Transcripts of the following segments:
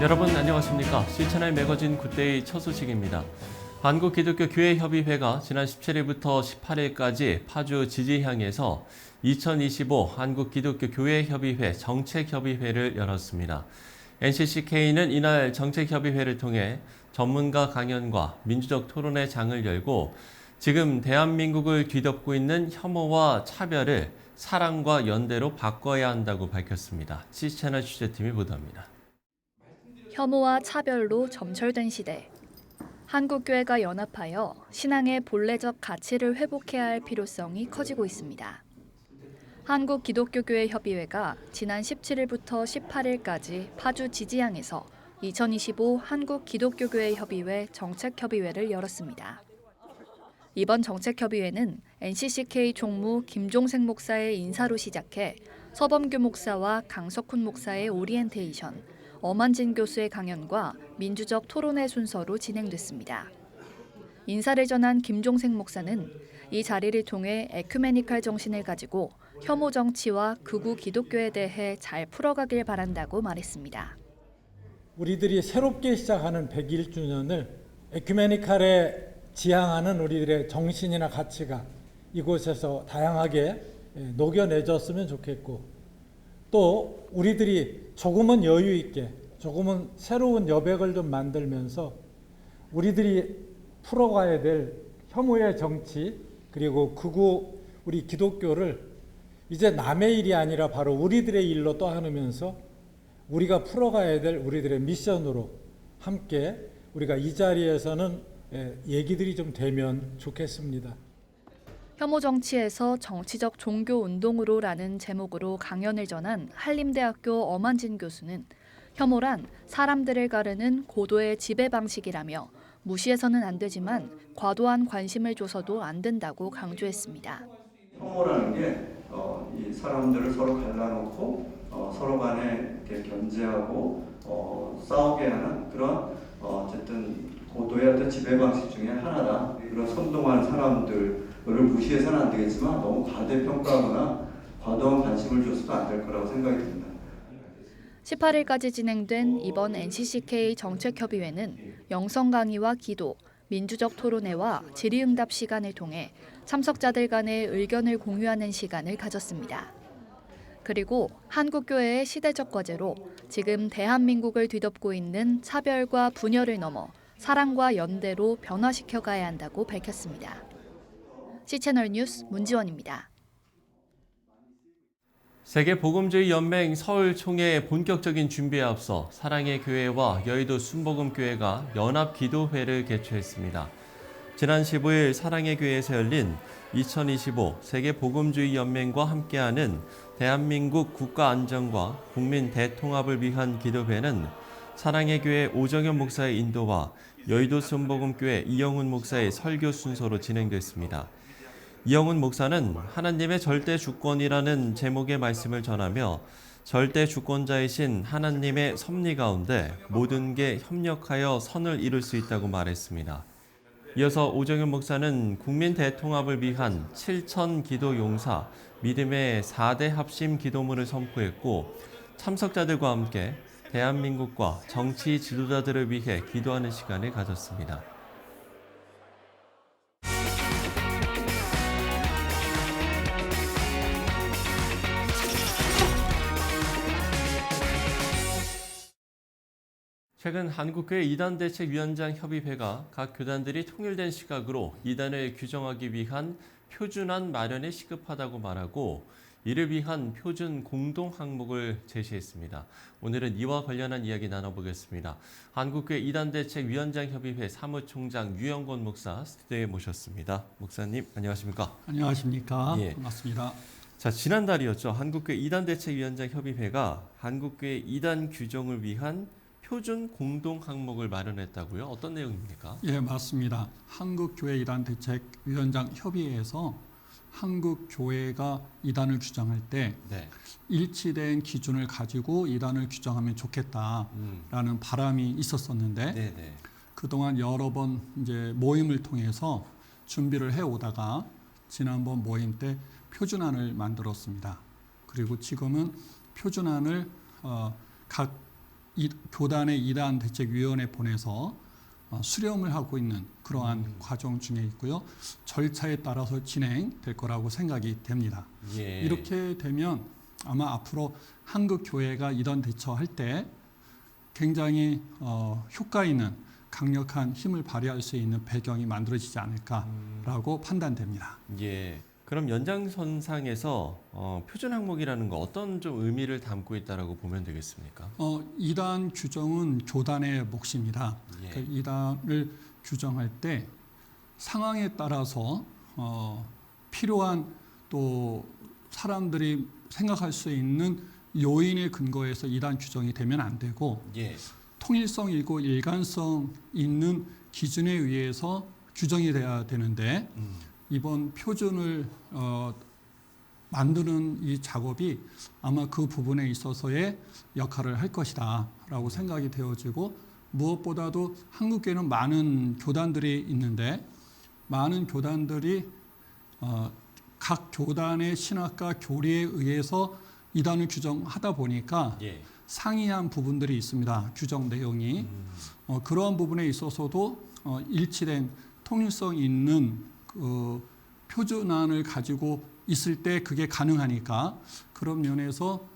여러분 안녕하십니까? 시채널 매거진 굿데이 첫 소식입니다. 한국기독교교회협의회가 지난 17일부터 18일까지 파주 지지향에서 2025 한국기독교교회협의회 정책협의회를 열었습니다. NCCK는 이날 정책협의회를 통해 전문가 강연과 민주적 토론의 장을 열고 지금 대한민국을 뒤덮고 있는 혐오와 차별을 사랑과 연대로 바꿔야 한다고 밝혔습니다. 시채널 취재팀이 보도합니다. 혐오와 차별로 점철된 시대. 한국교회가 연합하여 신앙의 본래적 가치를 회복해야 할 필요성이 커지고 있습니다. 한국기독교교회협의회가 지난 17일부터 18일까지 파주 지지향에서 2025 한국기독교교회협의회 정책협의회를 열었습니다. 이번 정책협의회는 NCCK 총무 김종생 목사의 인사로 시작해 서범규 목사와 강석훈 목사의 오리엔테이션, 엄한진 교수의 강연과 민주적 토론회 순서로 진행됐습니다. 인사를 전한 김종생 목사는 이 자리를 통해 에큐메니칼 정신을 가지고 혐오 정치와 극우 기독교에 대해 잘 풀어가길 바란다고 말했습니다. 우리들이 새롭게 시작하는 101주년을 에큐메니칼에 지향하는 우리들의 정신이나 가치가 이곳에서 다양하게 녹여내졌으면 좋겠고, 또 우리들이 조금은 여유 있게 조금은 새로운 여백을 좀 만들면서 우리들이 풀어가야 될 혐오의 정치, 그리고 극우 우리 기독교를 이제 남의 일이 아니라 바로 우리들의 일로 떠안으면서 우리가 풀어가야 될 우리들의 미션으로 함께 우리가 이 자리에서는 얘기들이 좀 되면 좋겠습니다. 혐오 정치에서 정치적 종교 운동으로라는 제목으로 강연을 전한 한림대학교 엄한진 교수는 혐오란 사람들을 가르는 고도의 지배 방식이라며 무시해서는 안 되지만 과도한 관심을 줘서도 안 된다고 강조했습니다. 혐오라는 게 이 사람들을 서로 갈라놓고 서로 간에 이렇게 견제하고 싸우게 하는 그런 어쨌든 고도의 어떤 지배 방식 중에 하나다. 그런 선동하는 사람들을 무시해서는 안 되겠지만 너무 과대평가하거나 과도한 관심을 줘서도 안 될 거라고 생각이 듭니다. 18일까지 진행된 이번 NCCK 정책협의회는 영성 강의와 기도, 민주적 토론회와 질의응답 시간을 통해 참석자들 간의 의견을 공유하는 시간을 가졌습니다. 그리고 한국교회의 시대적 과제로 지금 대한민국을 뒤덮고 있는 차별과 분열을 넘어 사랑과 연대로 변화시켜 가야 한다고 밝혔습니다. 시채널 뉴스 문지원입니다. 세계복음주의연맹 서울 총회 본격적인 준비에 앞서 사랑의 교회와 여의도 순복음교회가 연합기도회를 개최했습니다. 지난 15일 사랑의 교회에서 열린 2025 세계복음주의연맹과 함께하는 대한민국 국가안정과 국민 대통합을 위한 기도회는 사랑의 교회 오정현 목사의 인도와 여의도 순복음교회 이영훈 목사의 설교 순서로 진행됐습니다. 이영훈 목사는 하나님의 절대 주권이라는 제목의 말씀을 전하며 절대 주권자이신 하나님의 섭리 가운데 모든 게 협력하여 선을 이룰 수 있다고 말했습니다. 이어서 오정현 목사는 국민 대통합을 위한 7천 기도 용사, 믿음의 4대 합심 기도문을 선포했고 참석자들과 함께 대한민국과 정치 지도자들을 위해 기도하는 시간을 가졌습니다. 최근 한국교회 이단대책위원장 협의회가 각 교단들이 통일된 시각으로 이단을 규정하기 위한 표준안 마련에 시급하다고 말하고 이를 위한 표준 공동 항목을 제시했습니다. 오늘은 이와 관련한 이야기 나눠보겠습니다. 한국교회 이단대책위원장 협의회 사무총장 유영권 목사 스튜디오에 모셨습니다. 목사님 안녕하십니까? 안녕하십니까? 예. 반갑습니다. 자, 지난달이었죠. 한국교회 이단대책위원장 협의회가 한국교회 이단 규정을 위한 표준 공동 항목을 마련했다고요? 어떤 내용입니까? 예, 맞습니다. 한국교회 이단대책위원장 협의회에서 한국교회가 이단을 규정할 때 네. 일치된 기준을 가지고 이단을 규정하면 좋겠다라는 바람이 있었었는데 네네. 그동안 여러 번 이제 모임을 통해서 준비를 해오다가 지난번 모임 때 표준안을 만들었습니다. 그리고 지금은 표준안을 각 교단의 이단 대책위원회 보내서 수렴을 하고 있는 그러한 과정 중에 있고요. 절차에 따라서 진행될 거라고 생각이 됩니다. 예. 이렇게 되면 아마 앞으로 한국 교회가 이단 대처할 때 굉장히 효과 있는 강력한 힘을 발휘할 수 있는 배경이 만들어지지 않을까라고 판단됩니다. 예. 그럼 연장선상에서 표준 항목이라는 거 어떤 좀 의미를 담고 있다라고 보면 되겠습니까? 이단 규정은 교단의 몫입니다. 예. 그 이단을 규정할 때 상황에 따라서 필요한 또 사람들이 생각할 수 있는 요인에 근거해서 이단 규정이 되면 안 되고 예. 통일성이고 일관성 있는 기준에 의해서 규정이 돼야 되는데 이번 표준을 만드는 이 작업이 아마 그 부분에 있어서의 역할을 할 것이다라고 생각이 되어지고 무엇보다도 한국에는 많은 교단들이 있는데 많은 교단들이 각 교단의 신학과 교리에 의해서 이단을 규정하다 보니까 예. 상이한 부분들이 있습니다. 규정 내용이 그러한 부분에 있어서도 일치된 통일성 있는 그 표준안을 가지고 있을 때 그게 가능하니까 그런 면에서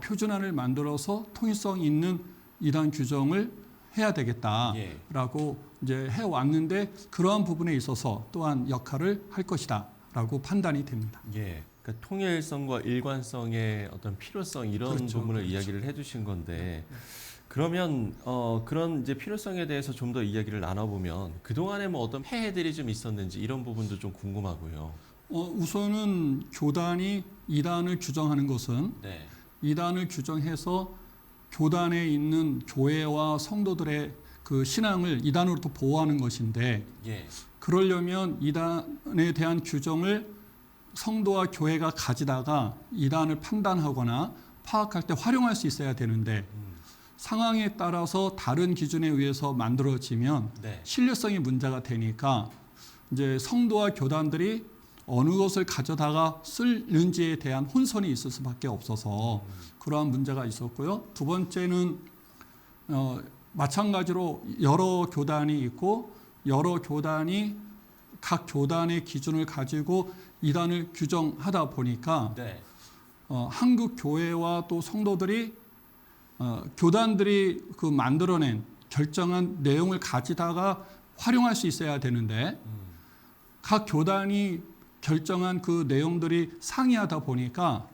표준안을 만들어서 통일성 있는 이단 규정을 해야 되겠다라고 이제 해왔는데 그러한 부분에 있어서 또한 역할을 할 것이다라고 판단이 됩니다. 예. 그러니까 통일성과 일관성의 어떤 필요성 이런 그렇죠, 부분을 그렇죠. 이야기를 해주신 건데 그러면 그런 이제 필요성에 대해서 좀 더 이야기를 나눠보면 그 동안에 뭐 어떤 폐해들이 좀 있었는지 이런 부분도 좀 궁금하고요. 우선은 교단이 이단을 규정하는 것은 네. 이단을 규정해서 교단에 있는 교회와 성도들의 그 신앙을 이단으로부터 보호하는 것인데 예. 그러려면 이단에 대한 규정을 성도와 교회가 가지다가 이단을 판단하거나 파악할 때 활용할 수 있어야 되는데 상황에 따라서 다른 기준에 의해서 만들어지면 네. 신뢰성이 문제가 되니까 이제 성도와 교단들이 어느 것을 가져다가 쓰는지에 대한 혼선이 있을 수밖에 없어서 그러한 문제가 있었고요. 두 번째는 마찬가지로 여러 교단이 있고 여러 교단이 각 교단의 기준을 가지고 이단을 규정하다 보니까 네. 한국 교회와 또 성도들이 교단들이 그 만들어낸 결정한 내용을 가지다가 활용할 수 있어야 되는데 각 교단이 결정한 그 내용들이 상이하다 보니까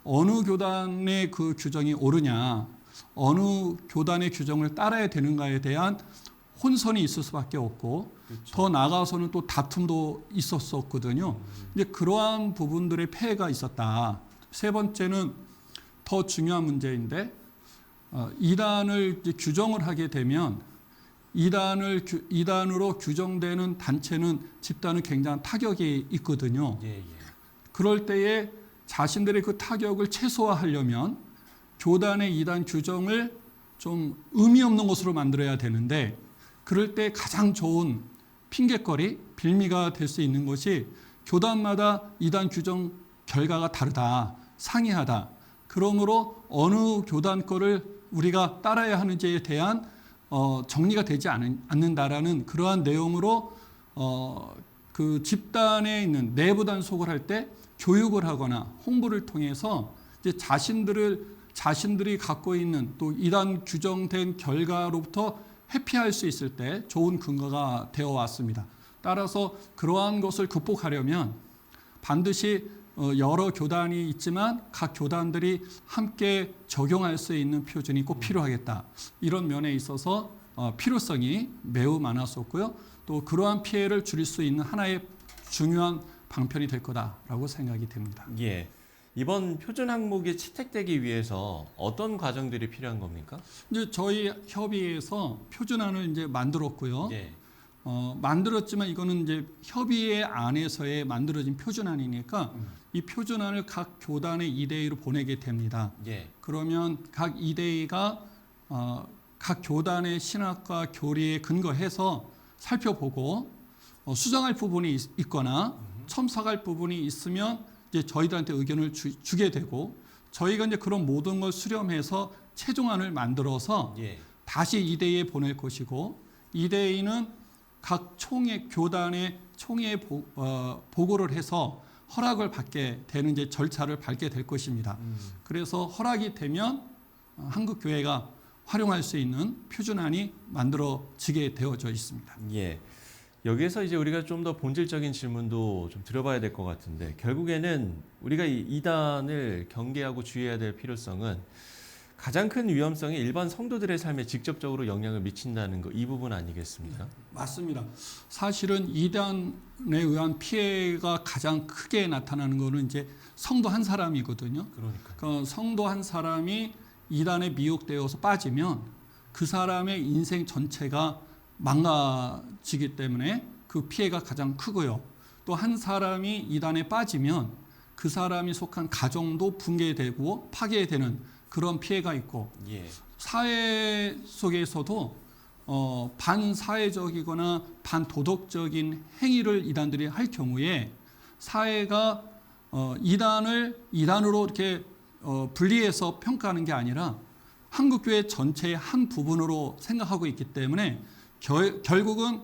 어느 교단의 그 규정이 옳으냐, 어느 교단의 규정을 따라야 되는가에 대한 혼선이 있을 수밖에 없고 그렇죠. 더 나아가서는 또 다툼도 있었었거든요. 이제 그러한 부분들의 폐해가 있었다. 세 번째는 더 중요한 문제인데 이단을 이제 규정을 하게 되면 이단으로 규정되는 단체는 집단은 굉장한 타격이 있거든요. 예, 예. 그럴 때에 자신들의 그 타격을 최소화하려면 교단의 이단 규정을 좀 의미 없는 것으로 만들어야 되는데 그럴 때 가장 좋은 핑계거리, 빌미가 될 수 있는 것이 교단마다 이단 규정 결과가 다르다, 상이하다. 그러므로 어느 교단 거를 우리가 따라야 하는지에 대한 정리가 되지 않는다라는 그러한 내용으로 그 집단에 있는 내부 단속을 할 때 교육을 하거나 홍보를 통해서 이제 자신들이 갖고 있는 또 이단 규정된 결과로부터 회피할 수 있을 때 좋은 근거가 되어 왔습니다. 따라서 그러한 것을 극복하려면 반드시 여러 교단이 있지만 각 교단들이 함께 적용할 수 있는 표준이 꼭 필요하겠다. 이런 면에 있어서 필요성이 매우 많았었고요. 또 그러한 피해를 줄일 수 있는 하나의 중요한 방편이 될 거다라고 생각이 됩니다. 예. 이번 표준 항목이 채택되기 위해서 어떤 과정들이 필요한 겁니까? 이제 저희 협의회에서 표준안을 이제 만들었고요. 예. 만들었지만 이거는 이제 협의회 안에서의 만들어진 표준안이니까 이 표준안을 각 교단의 이대위로 보내게 됩니다. 예. 그러면 각 이대위가 각 교단의 신학과 교리에 근거해서 살펴보고 수정할 부분이 있거나 첨삭할 부분이 있으면 이제 저희들한테 의견을 주게 되고 저희가 이제 그런 모든 걸 수렴해서 최종안을 만들어서 예. 다시 이대위에 보낼 것이고 이대위는 각 총회 교단의 총회에 보고를 해서 허락을 받게 되는 이제 절차를 밟게 될 것입니다. 그래서 허락이 되면 한국 교회가 활용할 수 있는 표준안이 만들어지게 되어져 있습니다. 예. 여기에서 이제 우리가 좀 더 본질적인 질문도 좀 드려봐야 될 것 같은데 결국에는 우리가 이 이단을 경계하고 주의해야 될 필요성은 가장 큰 위험성이 일반 성도들의 삶에 직접적으로 영향을 미친다는 거 이 부분 아니겠습니까? 맞습니다. 사실은 이단에 의한 피해가 가장 크게 나타나는 것은 이제 성도 한 사람이거든요. 그러니까. 그 성도 한 사람이 이단에 미혹되어서 빠지면 그 사람의 인생 전체가 망가지기 때문에 그 피해가 가장 크고요. 또 한 사람이 이단에 빠지면 그 사람이 속한 가정도 붕괴되고 파괴되는 그런 피해가 있고 예. 사회 속에서도 반사회적이거나 반도덕적인 행위를 이단들이 할 경우에 사회가 이단으로 이렇게 분리해서 평가하는 게 아니라 한국교회 전체의 한 부분으로 생각하고 있기 때문에 결국은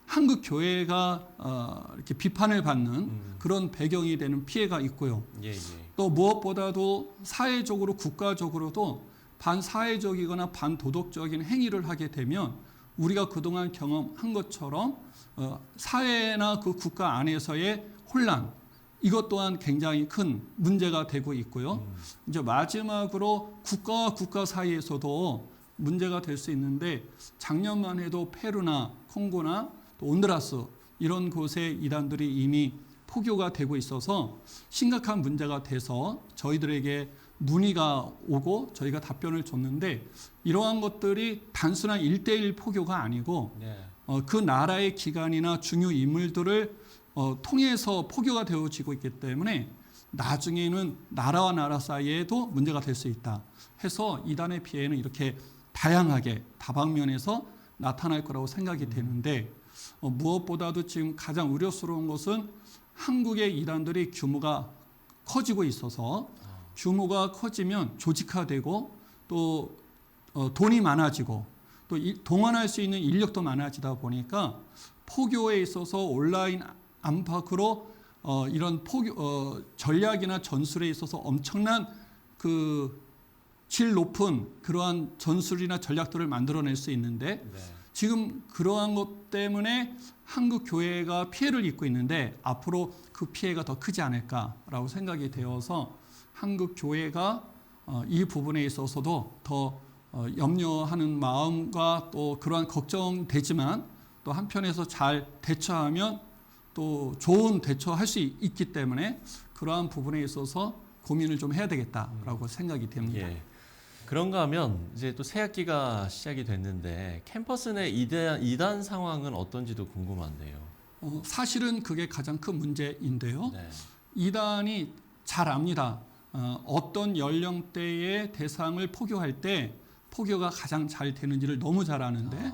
한국교회가 이렇게 비판을 받는 그런 배경이 되는 피해가 있고요. 예, 예. 또 무엇보다도 사회적으로 국가적으로도 반사회적이거나 반도덕적인 행위를 하게 되면 우리가 그동안 경험한 것처럼 사회나 그 국가 안에서의 혼란 이것 또한 굉장히 큰 문제가 되고 있고요. 이제 마지막으로 국가와 국가 사이에서도 문제가 될 수 있는데 작년만 해도 페루나 콩고나 또 온두라스 이런 곳에 이단들이 이미 포교가 되고 있어서 심각한 문제가 돼서 저희들에게 문의가 오고 저희가 답변을 줬는데 이러한 것들이 단순한 1대1 포교가 아니고 네. 그 나라의 기관이나 중요 인물들을 통해서 포교가 되어지고 있기 때문에 나중에는 나라와 나라 사이에도 문제가 될 수 있다 해서 이단의 피해는 이렇게 다양하게 다방면에서 나타날 거라고 생각이 되는데 무엇보다도 지금 가장 우려스러운 것은 한국의 이단들이 규모가 커지고 있어서 규모가 커지면 조직화되고 또 돈이 많아지고 또 동원할 수 있는 인력도 많아지다 보니까 포교에 있어서 온라인 안팎으로 이런 포교 전략이나 전술에 있어서 엄청난 그 질 높은 그러한 전술이나 전략들을 만들어낼 수 있는데 네. 지금 그러한 것 때문에 한국 교회가 피해를 입고 있는데 앞으로 그 피해가 더 크지 않을까라고 생각이 되어서 한국 교회가 이 부분에 있어서도 더 염려하는 마음과 또 그러한 걱정되지만 또 한편에서 잘 대처하면 또 좋은 대처할 수 있기 때문에 그러한 부분에 있어서 고민을 좀 해야 되겠다라고 생각이 됩니다. 예. 그런가 하면 이제 또 새 학기가 시작이 됐는데 캠퍼스 내 이단 상황은 어떤지도 궁금한데요. 사실은 그게 가장 큰 문제인데요. 네. 이단이 잘 압니다. 어떤 연령대의 대상을 포교할 때 포교가 가장 잘 되는지를 너무 잘 아는데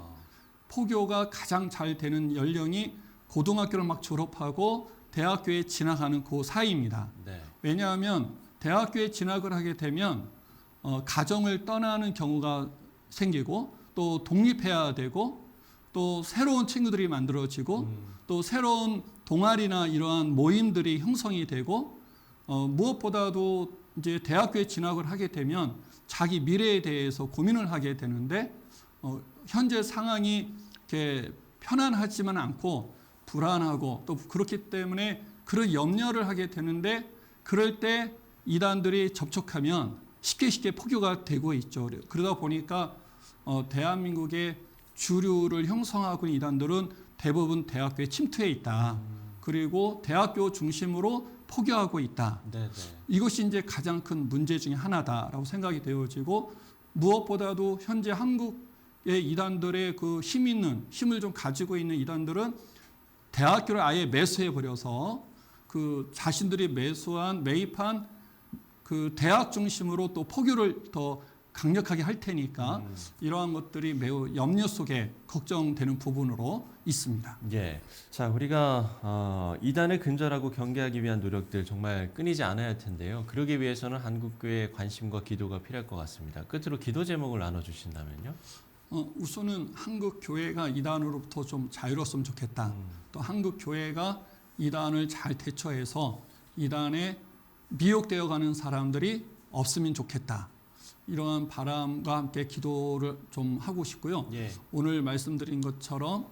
포교가 가장 잘 되는 연령이 고등학교를 막 졸업하고 대학교에 진학하는 그 사이입니다. 네. 왜냐하면 대학교에 진학을 하게 되면 가정을 떠나는 경우가 생기고 또 독립해야 되고 또 새로운 친구들이 만들어지고 또 새로운 동아리나 이러한 모임들이 형성이 되고 무엇보다도 이제 대학교에 진학을 하게 되면 자기 미래에 대해서 고민을 하게 되는데 현재 상황이 이렇게 편안하지만 않고 불안하고 또 그렇기 때문에 그런 염려를 하게 되는데 그럴 때 이단들이 접촉하면 쉽게 포교가 되고 있죠. 그러다 보니까 대한민국의 주류를 형성하고 있는 이단들은 대부분 대학교에 침투해 있다. 그리고 대학교 중심으로 포교하고 있다. 네, 네. 이것이 이제 가장 큰 문제 중에 하나다라고 생각이 되어지고 무엇보다도 현재 한국의 이단들의 그 힘을 좀 가지고 있는 이단들은 대학교를 아예 매수해 버려서 그 자신들이 매입한 그 대학 중심으로 또 포교를 더 강력하게 할 테니까 이러한 것들이 매우 염려 속에 걱정되는 부분으로 있습니다. 예. 자, 우리가 이단을 근절하고 경계하기 위한 노력들 정말 끊이지 않아야 할 텐데요. 그러기 위해서는 한국교회의 관심과 기도가 필요할 것 같습니다. 끝으로 기도 제목을 나눠주신다면요. 우선은 한국 교회가 이단으로부터 좀 자유로웠으면 좋겠다. 또 한국 교회가 이단을 잘 대처해서 이단에 미혹되어 가는 사람들이 없으면 좋겠다. 이러한 바람과 함께 기도를 좀 하고 싶고요. 예. 오늘 말씀드린 것처럼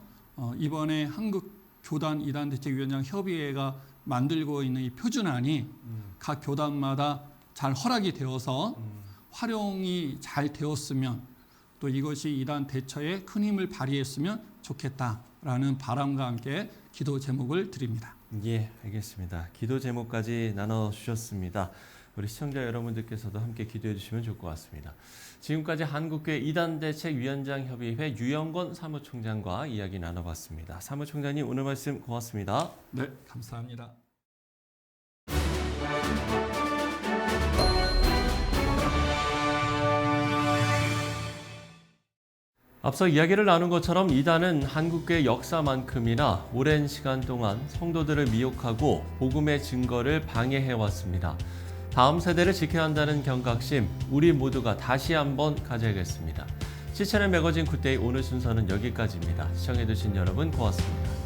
이번에 한국 교단 이단 대책위원장 협의회가 만들고 있는 이 표준안이 각 교단마다 잘 허락이 되어서 활용이 잘 되었으면 또 이것이 이단 대처에 큰 힘을 발휘했으면 좋겠다라는 바람과 함께 기도 제목을 드립니다. 예, 알겠습니다. 기도 제목까지 나눠주셨습니다. 우리 시청자 여러분들께서도 함께 기도해 주시면 좋을 것 같습니다. 지금까지 한국교회 이단대책위원장협의회 유영권 사무총장과 이야기 나눠봤습니다. 사무총장님, 오늘 말씀 고맙습니다. 네, 감사합니다. 앞서 이야기를 나눈 것처럼 이단은 한국교회 역사만큼이나 오랜 시간 동안 성도들을 미혹하고 복음의 증거를 방해해왔습니다. 다음 세대를 지켜야 한다는 경각심, 우리 모두가 다시 한번 가져야겠습니다. 시천의 매거진 굿데이 오늘 순서는 여기까지입니다. 시청해주신 여러분 고맙습니다.